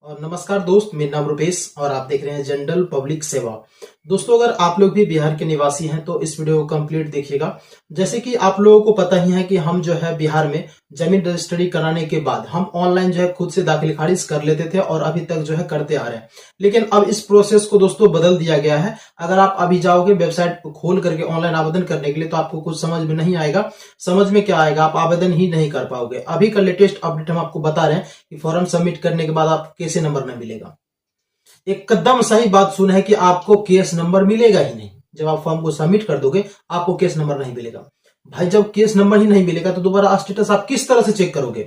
और नमस्कार दोस्त, मेरा नाम रुपेश और आप देख रहे हैं जनरल पब्लिक सेवा। दोस्तों, अगर आप लोग भी बिहार के निवासी हैं तो इस वीडियो को कंप्लीट देखिएगा। जैसे कि आप लोगों को पता ही है कि हम जो है बिहार में जमीन रजिस्ट्री कराने के बाद हम ऑनलाइन जो है खुद से दाखिल खारिज कर लेते थे और अभी तक जो है करते आ रहे हैं। लेकिन अब इस प्रोसेस को दोस्तों बदल दिया गया है। अगर आप अभी जाओगे वेबसाइट खोल करके ऑनलाइन आवेदन करने के लिए तो आपको कुछ समझ में नहीं आएगा। समझ में क्या आएगा, आप आवेदन ही नहीं कर पाओगे। अभी का लेटेस्ट अपडेट हम आपको बता रहे हैं कि फॉर्म सबमिट करने के बाद आपको कैसे नंबर न मिलेगा। एकदम सही बात सुन है कि आपको केस नंबर मिलेगा ही नहीं। जब आप फॉर्म को सबमिट कर दोगे आपको केस नंबर नहीं मिलेगा। भाई, जब केस नंबर ही नहीं मिलेगा तो दोबारा स्टेटस आप किस तरह से चेक करोगे?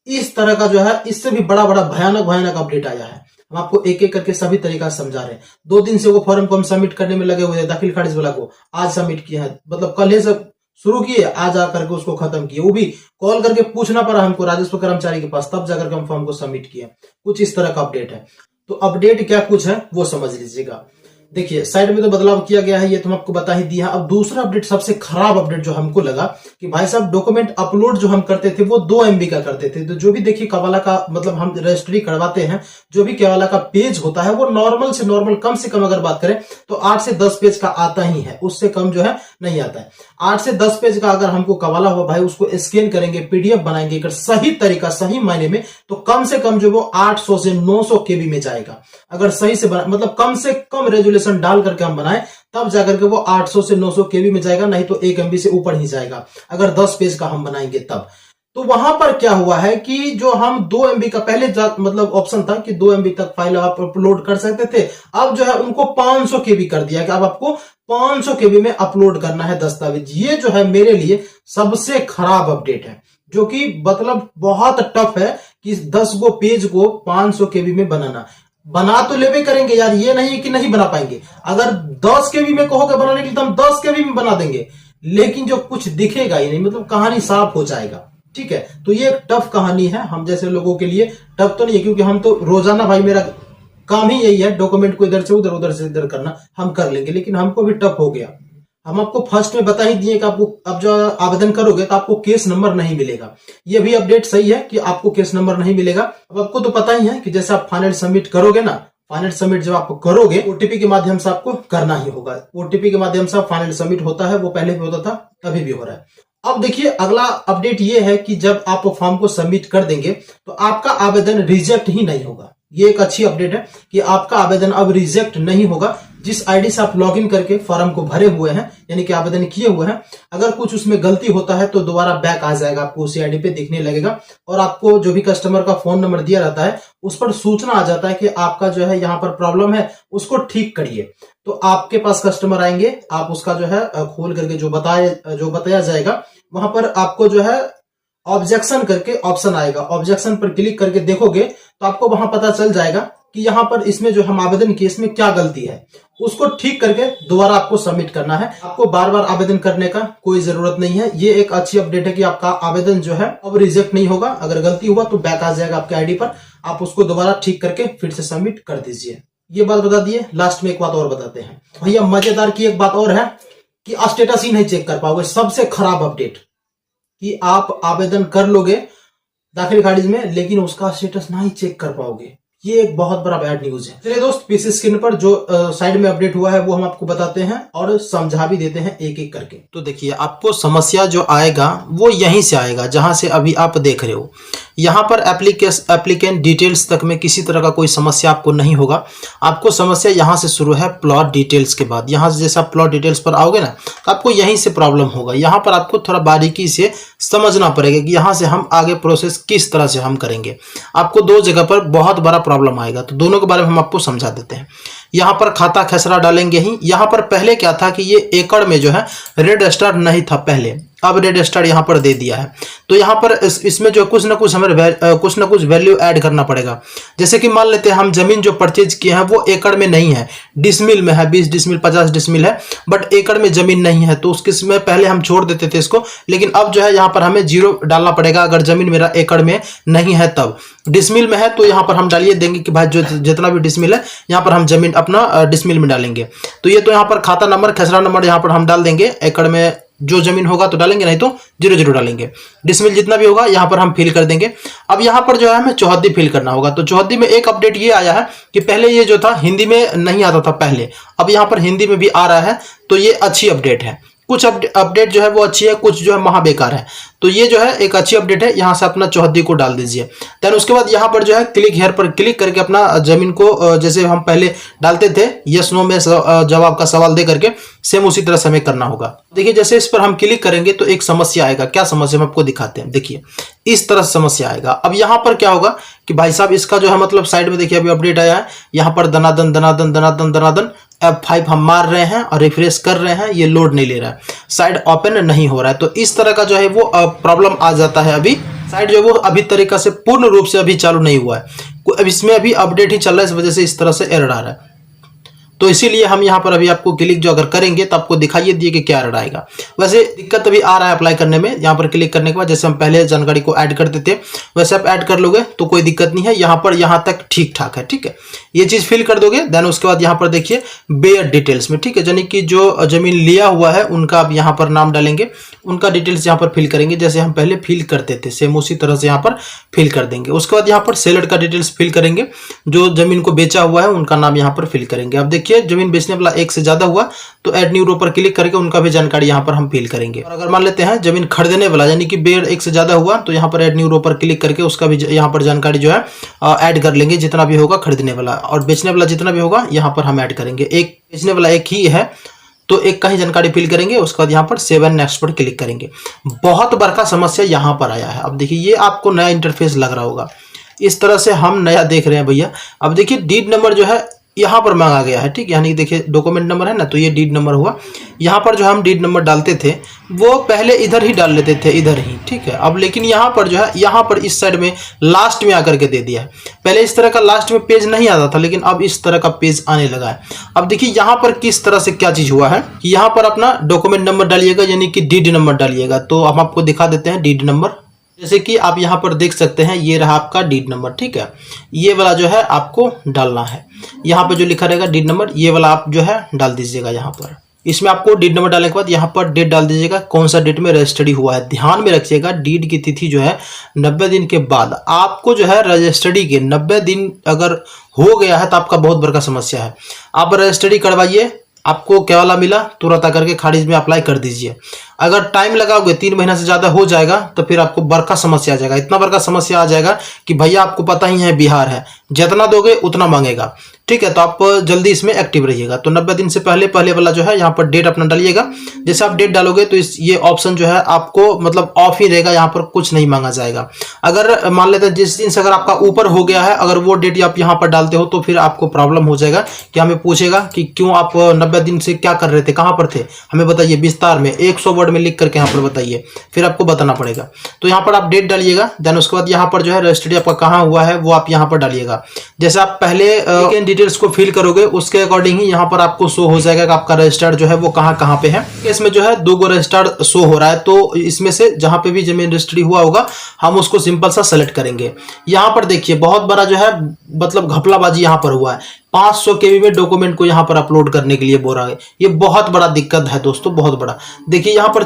इस तरह का जो है इससे भी बड़ा बड़ा भयानक भयानक अपडेट आया है। हम आपको एक एक करके सभी तरीका समझा रहे हैं। 2 दिन से वो फॉर्म को हम सबमिट करने में लगे हुए हैं। दाखिल खारिज वाला को आज सबमिट किया है, मतलब कल ही सब शुरू किए, आज आकर के उसको खत्म किए। वो भी कॉल करके पूछना पड़ा हमको राजस्व कर्मचारी के पास, तब जाकर के हम फॉर्म को सबमिट किए। कुछ इस तरह का अपडेट है। तो अपडेट क्या कुछ है वो समझ लीजिएगा। देखिए, साइड में तो बदलाव किया गया है, ये तो हम आपको बता ही दिया। अब दूसरा अपडेट, सबसे खराब अपडेट जो हमको लगा कि भाई साहब डॉक्यूमेंट अपलोड जो हम करते थे वो 2 MB का करते थे। तो जो भी देखिए कवाला का मतलब हम रजिस्ट्री करवाते हैं, जो भी कवाला का पेज होता है वो नॉर्मल से नॉर्मल कम से कम अगर बात करें तो 8 से 10 पेज का आता ही है, उससे कम जो है नहीं आता है। 8 से 10 पेज का अगर हमको कवाला हुआ भाई, उसको स्कैन करेंगे, PDF बनाएंगे अगर सही तरीका सही मायने में, तो कम से कम जो वो 800 से 900 KB में जाएगा। अगर सही से मतलब कम से कम रेजोल्यूशन डाल करके हम बनाए तब जाकर के वो 800 से 900 KB में जाएगा, नहीं तो 1 MB से ऊपर ही जाएगा अगर 10 पेज का हम बनाएंगे तब। तो वहां पर क्या हुआ है कि जो हम 2 MB का पहले मतलब ऑप्शन था कि 2 MB तक फाइल आप अपलोड कर सकते थे, अब जो है उनको 500 KB कर दिया कि अब आपको 500 KB में अपलोड करना है दस्तावेज। ये जो है मेरे लिए सबसे खराब अपडेट है, जो कि मतलब बहुत टफ है कि 10 गो पेज को 500 KB में बनाना। बना तो लेवे करेंगे यार, ये नहीं है कि नहीं बना पाएंगे। अगर 10 KB में कहोगे बनाने के लिए तो हम 10 KB में बना देंगे, लेकिन जो कुछ दिखेगा ही नहीं, मतलब कहानी साफ हो जाएगा। ठीक है, तो ये एक टफ कहानी है हम जैसे लोगों के लिए। टफ तो नहीं है क्योंकि हम तो रोजाना भाई मेरा काम ही यही है, डॉक्यूमेंट को इधर से उधर उधर से इधर करना, हम कर लेंगे। लेकिन हमको भी टफ हो गया। हम आपको फर्स्ट में बता ही दिए कि आपको अब जो आवेदन करोगे तो आपको केस नंबर नहीं मिलेगा। ये भी अपडेट सही है कि आपको केस नंबर नहीं मिलेगा। अब आपको तो पता ही है कि जैसे आप फाइनल सबमिट करोगे ना, फाइनल सबमिट जब आप करोगे OTP के माध्यम से आपको करना ही होगा। OTP के माध्यम से फाइनल सबमिट होता है, वो पहले भी होता था, अभी भी हो रहा है। अब देखिए, अगला अपडेट ये है कि जब आप फॉर्म को सबमिट कर देंगे तो आपका आवेदन रिजेक्ट ही नहीं होगा। ये एक अच्छी अपडेट है कि आपका आवेदन अब रिजेक्ट नहीं होगा। जिस आईडी से आप लॉगिन करके फॉर्म को भरे हुए हैं, यानी कि आवेदन किए हुए हैं, अगर कुछ उसमें गलती होता है तो दोबारा बैक आ जाएगा, आपको उसी आईडी पे दिखने लगेगा। और आपको जो भी कस्टमर का फोन नंबर दिया रहता है उस पर सूचना आ जाता है कि आपका जो है यहाँ पर प्रॉब्लम है, उसको ठीक करिए। तो आपके पास कस्टमर आएंगे, आप उसका जो है खोल करके जो बताया जाएगा, वहां पर आपको जो है ऑब्जेक्शन करके ऑप्शन आएगा। ऑब्जेक्शन पर क्लिक करके देखोगे तो आपको वहां पता चल जाएगा कि यहाँ पर इसमें जो हम आवेदन किए इसमें क्या गलती है, उसको ठीक करके दोबारा आपको सबमिट करना है। आपको बार बार आवेदन करने का कोई जरूरत नहीं है। ये एक अच्छी अपडेट है कि आपका आवेदन जो है अब रिजेक्ट नहीं होगा। अगर गलती हुआ तो बैक आ जाएगा आपके आईडी पर, आप उसको दोबारा ठीक करके फिर से सबमिट कर दीजिए। ये बात बता दिए। लास्ट में एक बात और बताते हैं भैया, मजेदार की एक बात और है कि स्टेटस ही नहीं चेक कर पाओगे। सबसे खराब अपडेट कि आप आवेदन कर लोगे दाखिल खारिज में, लेकिन उसका स्टेटस नहीं चेक कर पाओगे। ये एक बहुत बड़ा बैड न्यूज है। चलिए दोस्त, पीसी स्क्रीन पर जो साइड में अपडेट हुआ है वो हम आपको बताते हैं और समझा भी देते हैं एक एक करके। तो देखिए, आपको समस्या जो आएगा वो यहीं से आएगा जहां से अभी आप देख रहे हो। यहाँ पर एप्लीकेंट डिटेल्स तक में किसी तरह का कोई समस्या आपको नहीं होगा। आपको समस्या यहाँ से शुरू है प्लॉट डिटेल्स के बाद। यहाँ से जैसे आप प्लॉट डिटेल्स पर आओगे ना तो आपको यहीं से प्रॉब्लम होगा। यहाँ पर आपको थोड़ा बारीकी से समझना पड़ेगा कि यहाँ से हम आगे प्रोसेस किस तरह से हम करेंगे। आपको 2 जगह पर बहुत बड़ा प्रॉब्लम आएगा, तो दोनों के बारे में हम आपको समझा देते हैं। यहाँ पर खाता खसरा डालेंगे ही। यहाँ पर पहले क्या था कि ये एकड़ में जो है रेड स्टार नहीं था पहले, अब रेड स्टार यहाँ पर दे दिया है। तो यहाँ पर इसमें जो कुछ ना कुछ हमें कुछ ना कुछ वैल्यू ऐड करना पड़ेगा। जैसे कि मान लेते हैं हम जमीन जो परचेज किए हैं वो एकड़ में नहीं है, डिसमिल में है, 20 डिसमिल 50 डिसमिल है, बट एकड़ में जमीन नहीं है। तो उसके पहले हम छोड़ देते थे इसको, लेकिन अब जो है यहाँ पर हमें 0 डालना पड़ेगा। अगर जमीन मेरा एकड़ में नहीं है तब, डिसमिल में है तो यहाँ पर हम डालिए देंगे कि भाई जो जितना भी डिसमिल है यहाँ पर हम जमीन अपना डिसमिल में डालेंगे। तो ये तो यहाँ पर खाता नंबर खसरा नंबर यहाँ पर हम डाल देंगे। एकड़ में जो जमीन होगा तो डालेंगे, नहीं तो 0 डालेंगे। डिसमिल जितना भी होगा यहाँ पर हम फिल कर देंगे। अब यहाँ पर जो है हमें चौहद्दी फिल करना होगा। तो चौहद्दी में एक अपडेट ये आया है कि पहले ये जो था हिंदी में नहीं आता था पहले, अब यहाँ पर हिंदी में भी आ रहा है, तो ये अच्छी अपडेट है। कुछ अपडेट जो है वो अच्छी है, कुछ जो है महा बेकार है। तो ये जो है एक अच्छी अपडेट है, यहाँ से अपना चौहद्दी को डाल दीजिए। देन उसके बाद यहाँ पर जो है क्लिक हेयर पर क्लिक करके अपना जमीन को जैसे हम पहले डालते थे यस नो में जवाब का सवाल दे करके, सेम उसी तरह से हमें करना होगा। देखिए जैसे इस पर हम क्लिक करेंगे तो एक समस्या आएगा। क्या समस्या हम आपको दिखाते हैं, देखिए इस तरह से समस्या आएगा। अब यहाँ पर क्या होगा कि भाई साहब इसका जो है मतलब साइड में देखिए अभी अपडेट आया है, यहाँ पर दनादन दनादन दनादन दनादन F5 हम मार रहे हैं और रिफ्रेश कर रहे हैं, ये लोड नहीं ले रहा है, साइड ओपन नहीं हो रहा है। तो इस तरह का जो है वो प्रॉब्लम आ जाता है। अभी साइड जो है वो अभी तरीका से पूर्ण रूप से अभी चालू नहीं हुआ है, अब इसमें अभी अपडेट ही चल रहा है, इस वजह से इस तरह से एरर आ रहा है। तो इसीलिए हम यहाँ पर अभी आपको क्लिक जो अगर करेंगे तो आपको दिखाइए दिए कि क्या एरर आएगा। वैसे दिक्कत अभी आ रहा है अप्लाई करने में। यहाँ पर क्लिक करने के बाद जैसे हम पहले जानकारी को ऐड करते थे वैसे आप ऐड कर लोगे तो कोई दिक्कत नहीं है। यहाँ पर यहाँ तक ठीक ठाक है, ठीक है, ये चीज फिल कर दोगे। देन उसके बाद यहाँ पर देखिए बेयर डिटेल्स में, ठीक है, यानी कि जो जमीन लिया हुआ है उनका आप यहाँ पर नाम डालेंगे, उनका डिटेल्स यहाँ पर फिल करेंगे जैसे हम पहले फिल करते थे, सेम उसी तरह से यहाँ पर फिल कर देंगे। उसके बाद यहाँ पर सेलर का डिटेल्स फिल करेंगे, जो जमीन को बेचा हुआ है उनका नाम यहाँ पर फिल करेंगे। अब देखिए जमीन बेचने वाला एक से ज्यादा हुआ तो ऐड न्यू रो पर क्लिक करके उनका भी जानकारी यहाँ पर हम फिल करेंगे। और अगर मान लेते हैं जमीन खरीदने वाला यानी कि बेयर एक से ज्यादा हुआ तो यहाँ पर ऐड न्यू रो पर क्लिक करके उसका भी यहाँ पर जानकारी जो है ऐड कर लेंगे, जितना भी होगा खरीदने वाला, और बेचने वाला जितना भी होगा यहाँ पर हम ऐड करेंगे। एक बेचने वाला एक ही है तो एक का ही जानकारी फिल करेंगे। उसके बाद यहाँ पर सेव एंड नेक्स्ट पर क्लिक करेंगे। बहुत बड़ा समस्या यहाँ पर आया है। अब देखिए ये आपको नया इंटरफेस लग रहा होगा, इस तरह से हम नया देख रहे हैं भैया। अब देखिए डीड नंबर जो है यहाँ पर मांगा गया है, ठीक है, यानी देखिए डॉक्यूमेंट नंबर है ना, तो ये डीड नंबर हुआ। यहाँ पर जो हम डीड नंबर डालते थे वो पहले इधर ही डाल लेते थे, इधर ही, ठीक है। अब लेकिन यहाँ पर जो है यहाँ पर इस साइड में लास्ट में आकर के दे दिया है। पहले इस तरह का लास्ट में पेज नहीं आता था, लेकिन अब इस तरह का पेज आने लगा है। अब देखिए यहाँ पर किस तरह से क्या चीज हुआ है कि यहाँ पर अपना डॉक्यूमेंट नंबर डालिएगा, यानी कि डीड नंबर डालिएगा। तो हम आपको दिखा देते हैं डीड नंबर। जैसे कि आप यहाँ पर देख सकते हैं ये रहा आपका डीड नंबर, ठीक है, ये वाला जो है आपको डालना है। यहाँ पर जो लिखा रहेगा डीड नंबर, ये वाला आप जो है डाल दीजिएगा। यहाँ पर इसमें आपको डीड नंबर डालने के बाद यहाँ पर डेट डाल दीजिएगा, कौन सा डेट में रजिस्टर्ड हुआ है। ध्यान में रखिएगा डीड की तिथि जो है 90 दिन के बाद। आपको जो है रजिस्टर्डी के 90 दिन अगर हो गया है तो आपका बहुत बड़ा समस्या है। आप रजिस्टर्डी करवाइए, आपको क्या वाला मिला तुरंत आकर के खारिज में अप्लाई कर दीजिए। अगर टाइम लगाओगे 3 महीना से ज्यादा हो जाएगा तो फिर आपको बड़का समस्या आ जाएगा। इतना बड़का समस्या आ जाएगा कि भैया आपको पता ही है बिहार है, जितना दोगे उतना मांगेगा, ठीक है। तो आप जल्दी इसमें एक्टिव रहिएगा। तो 90 दिन से पहले वाला जो है यहाँ पर डेट अपना डालिएगा। जैसे आप डेट डालोगे तो ये ऑप्शन जो है आपको मतलब ऑफ ही रहेगा, यहाँ पर कुछ नहीं मांगा जाएगा। अगर मान लेते हैं जिस दिन से अगर आपका ऊपर हो गया है, अगर वो डेट आप यहाँ पर डालते हो तो फिर आपको प्रॉब्लम हो जाएगा कि हमें पूछेगा कि क्यों आप 90 दिन से क्या कर रहे थे, कहाँ पर थे, हमें बताइए विस्तार में 100 वर्ड में लिख करके यहाँ पर बताइए, फिर आपको बताना पड़ेगा। तो यहाँ पर आप डेट डालिएगा। देन उसके बाद यहाँ पर जो है रजिस्ट्री आपका कहाँ हुआ है वो आप यहाँ पर डालिएगा। जैसे आप पहले डिटेल्स को फिल करोगे उसके अकॉर्डिंग ही यहाँ पर आपको शो हो जाएगा कि आपका रजिस्टर्ड जो है वो कहाँ पे है। इसमें जो है 2 रजिस्टर्ड शो हो रहा है, तो इसमें से जहाँ पे भी जमीन रजिस्ट्री हुआ होगा हम उसको सिंपल सा सेलेक्ट करेंगे। यहाँ पर देखिए बहुत बड़ा जो है मतलब घपलाबाजी यहाँ पर हुआ है। 500 KB में डॉक्यूमेंट को यहाँ पर अपलोड करने के लिए बोल रहा है। ये बहुत बड़ा दिक्कत है दोस्तों, बहुत बड़ा। देखिए यहाँ पर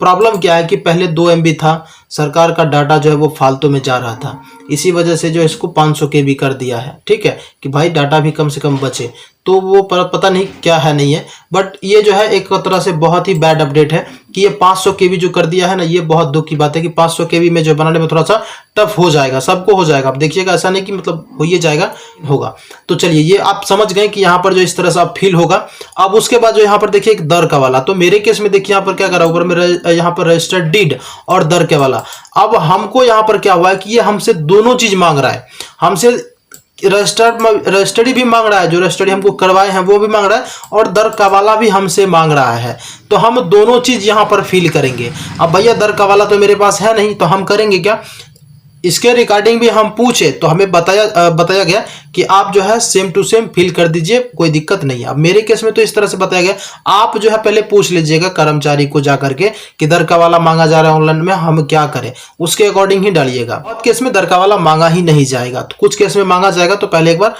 प्रॉब्लम क्या है कि पहले 2 MB था, सरकार का डाटा जो है वो फालतू में जा रहा था, इसी वजह से जो इसको 500 KB कर दिया है, ठीक है, कि भाई डाटा भी कम से कम बचे। तो वो पता नहीं क्या है नहीं है, बट ये जो है एक तरह से बहुत ही बैड अपडेट है कि ये 500 KB जो कर दिया है ना, ये बहुत दुख की बात है कि 500 KB में जो बनाने में थोड़ा सा टफ हो जाएगा, सबको हो जाएगा। आप देखिएगा ऐसा नहीं कि मतलब हो ही जाएगा, होगा। तो चलिए ये आप समझ गए कि यहाँ पर जो इस तरह से आप फील होगा। अब उसके बाद जो यहाँ पर देखिए एक दर का वाला, तो मेरे केस में देखिए यहाँ पर क्या करा, ऊपर में यहाँ पर रजिस्टर्ड डीड और दर के वाला। अब हमको यहाँ पर क्या हुआ है कि ये हमसे दोनों चीज मांग रहा है। हमसे रजिस्टर्डी भी मांग रहा है, जो रजिस्टर्डी हमको करवाए हैं वो भी मांग रहा है, और दर कवाला भी हमसे मांग रहा है। तो हम दोनों चीज यहाँ पर फिल करेंगे। अब भैया दर कवाला तो मेरे पास है नहीं, तो हम करेंगे क्या, इसके रिगार्डिंग भी हम पूछे तो हमें बताया गया कि आप जो है सेम टू सेम फिल कर दीजिए, कोई दिक्कत नहीं है। अब मेरे केस में तो इस तरह से बताया गया, आप जो है पहले पूछ लीजिएगा कर्मचारी को जाकर के कि दर का वाला मांगा जा रहा है ऑनलाइन में, हम क्या करें, उसके अकॉर्डिंग ही डालिएगा। बहुत केस में दर का वाला मांगा ही नहीं जाएगा, तो कुछ केस में मांगा जाएगा, तो पहले एक बार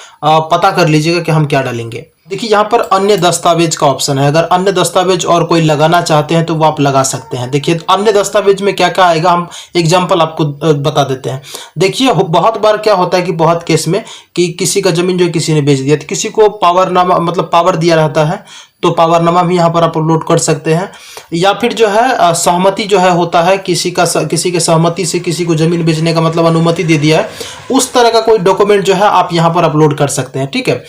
पता कर लीजिएगा कि हम क्या डालेंगे। देखिए यहाँ पर अन्य दस्तावेज का ऑप्शन है। अगर अन्य दस्तावेज और कोई लगाना चाहते हैं तो वो आप लगा सकते हैं। देखिए अन्य दस्तावेज में क्या क्या आएगा, हम एग्जांपल आपको बता देते हैं। देखिए बहुत बार क्या होता है कि बहुत केस में कि किसी का जमीन जो है किसी ने बेच दिया, तो किसी को पावरनामा मतलब पावर दिया रहता है, तो पावरनामा भी यहाँ पर आप अपलोड कर सकते हैं। या फिर जो है सहमति जो है होता है, किसी के सहमति से किसी को जमीन बेचने का मतलब अनुमति दे दिया है, उस तरह का कोई डॉक्यूमेंट जो है आप यहाँ पर अपलोड कर सकते हैं। ठीक है,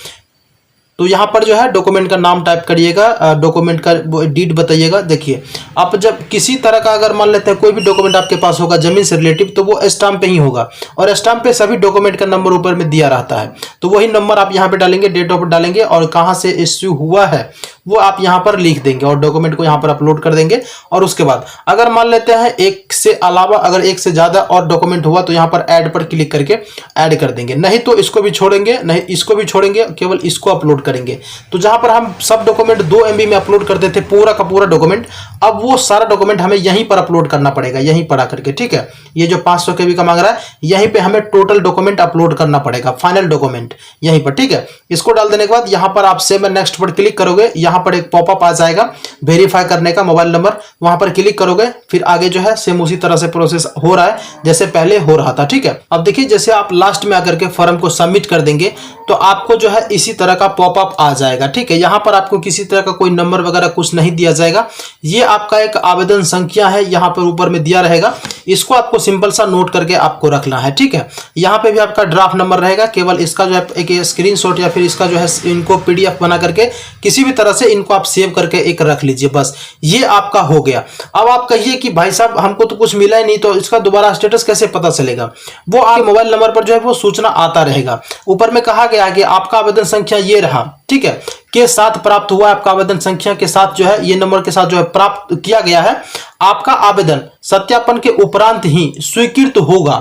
तो यहाँ पर जो है डॉक्यूमेंट का नाम टाइप करिएगा, डॉक्यूमेंट का डीड बताइएगा। देखिए आप जब किसी तरह का अगर मान लेते हैं कोई भी डॉक्यूमेंट आपके पास होगा जमीन से रिलेटिव, तो वो स्टाम्प पे ही होगा, और स्टाम्प पे सभी डॉक्यूमेंट का नंबर ऊपर में दिया रहता है। तो वही नंबर आप यहाँ पे डालेंगे, डेट ऑफ बर्थ डालेंगे, और कहाँ से इश्यू हुआ है वो आप यहाँ पर लिख देंगे, और डॉक्यूमेंट को यहाँ पर अपलोड कर देंगे। और उसके बाद अगर मान लेते हैं एक से अलावा अगर एक से ज्यादा और डॉक्यूमेंट हुआ, तो यहाँ पर ऐड पर क्लिक करके ऐड कर देंगे। नहीं तो इसको भी छोड़ेंगे, नहीं इसको भी छोड़ेंगे, केवल इसको अपलोड करेंगे। तो जहां पर हम सब डॉक्यूमेंट 2 MB में अपलोड करते थे पूरा का पूरा डॉक्यूमेंट, अब वो सारा डॉक्यूमेंट हमें यहीं पर अपलोड करना पड़ेगा, यहीं पर आकर के। ठीक है, ये जो 500 KB का मांग रहा है, यहीं पे हमें टोटल डॉक्यूमेंट अपलोड करना पड़ेगा, फाइनल डॉक्यूमेंट यहीं पर। ठीक है, इसको डाल देने के बाद यहाँ पर आप सेव एंड नेक्स्ट पर क्लिक करोगे, यहाँ पर एक पॉपअप आ जाएगा वेरीफाई करने का मोबाइल नंबर, वहां पर क्लिक करोगे, फिर आगे जो है सेम उसी तरह से प्रोसेस हो रहा है जैसे पहले हो रहा था। ठीक है, अब देखिए जैसे आप लास्ट में आकर के फॉर्म को सबमिट कर देंगे, तो आपको जो है इसी तरह का पॉपअप आ जाएगा। ठीक है, यहाँ पर आपको किसी तरह का कोई नंबर वगैरह कुछ नहीं दिया जाएगा, ये आपका एक आवेदन संख्या है, यहाँ पर ऊपर में दिया रहेगा, इसको आपको सिंपल सा नोट करके आपको रखना है। ठीक है, यहाँ पे भी आपका ड्राफ्ट नंबर रहेगा, केवल इसका जो है एक स्क्रीनशॉट या फिर इसका जो है इनको PDF बना करके किसी भी तरह से इनको आप सेव करके एक रख लीजिए, बस ये आपका हो गया। अब आप कहिए कि भाई साहब हमको तो कुछ मिला ही नहीं, तो इसका दोबारा स्टेटस कैसे पता चलेगा? वो आपके मोबाइल नंबर पर जो है वो सूचना आता रहेगा। ऊपर में कहा गया कि आपका आवेदन संख्या ये रहा, ठीक है, के साथ प्राप्त हुआ, आपका आवेदन संख्या के साथ जो है ये नंबर के साथ जो है प्राप्त किया गया है, आपका आवेदन सत्यापन के उपरांत ही स्वीकृत होगा।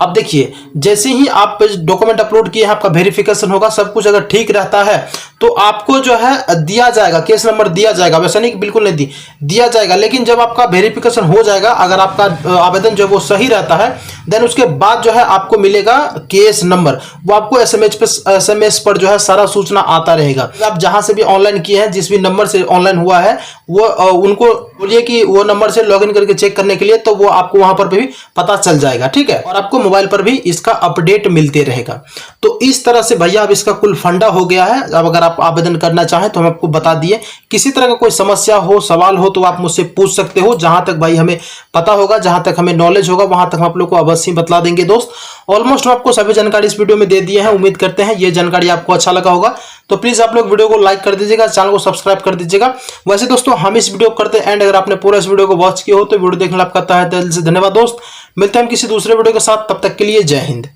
अब देखिए जैसे ही आप डॉक्यूमेंट अपलोड किए हैं, आपका वेरिफिकेशन होगा, सब कुछ अगर ठीक रहता है तो आपको जो है दिया जाएगा, केस नंबर दिया जाएगा। वैसा नहीं कि बिल्कुल नहीं दिया जाएगा, लेकिन जब आपका वेरिफिकेशन हो जाएगा, अगर आपका आवेदन जो है वो सही रहता है, देन उसके बाद जो है आपको मिलेगा केस नंबर, वो आपको SMS पर जो है सारा सूचना आता रहेगा। आप जहां से भी ऑनलाइन किए हैं, जिस भी नंबर से ऑनलाइन हुआ है, वो उनको बोलिए कि वो नंबर से लॉगिन करके चेक करने के लिए, तो वो आपको वहां पर भी पता चल जाएगा। ठीक है, और आपको मोबाइल पर भी इसका अपडेट मिलते रहेगा। तो इस तरह से भैया अब इसका कुल फंडा हो गया है। अब अगर आप आवेदन करना चाहें तो हम आपको बता दिए, किसी तरह का कोई समस्या हो, सवाल हो, तो आप मुझसे पूछ सकते हो। जहां तक भाई हमें पता होगा, जहां तक हमें नॉलेज होगा, वहां तक हम आप लोग को अवश्य बता देंगे दोस्त। ऑलमोस्ट हम आपको सभी जानकारी इस वीडियो में दे दिए हैं। उम्मीद करते हैं ये जानकारी आपको अच्छा लगा होगा, तो प्लीज आप लोग वीडियो को लाइक कर दीजिएगा, चैनल को सब्सक्राइब कर दीजिएगा। वैसे दोस्तों हम इस वीडियो को करते हैं एंड, अगर आपने पूरा इस वीडियो को वॉच किया हो तो वीडियो देखने आपका तहे दिल से धन्यवाद दोस्त। मिलते हैं हम किसी दूसरे वीडियो के साथ, तब तक के लिए जय हिंद।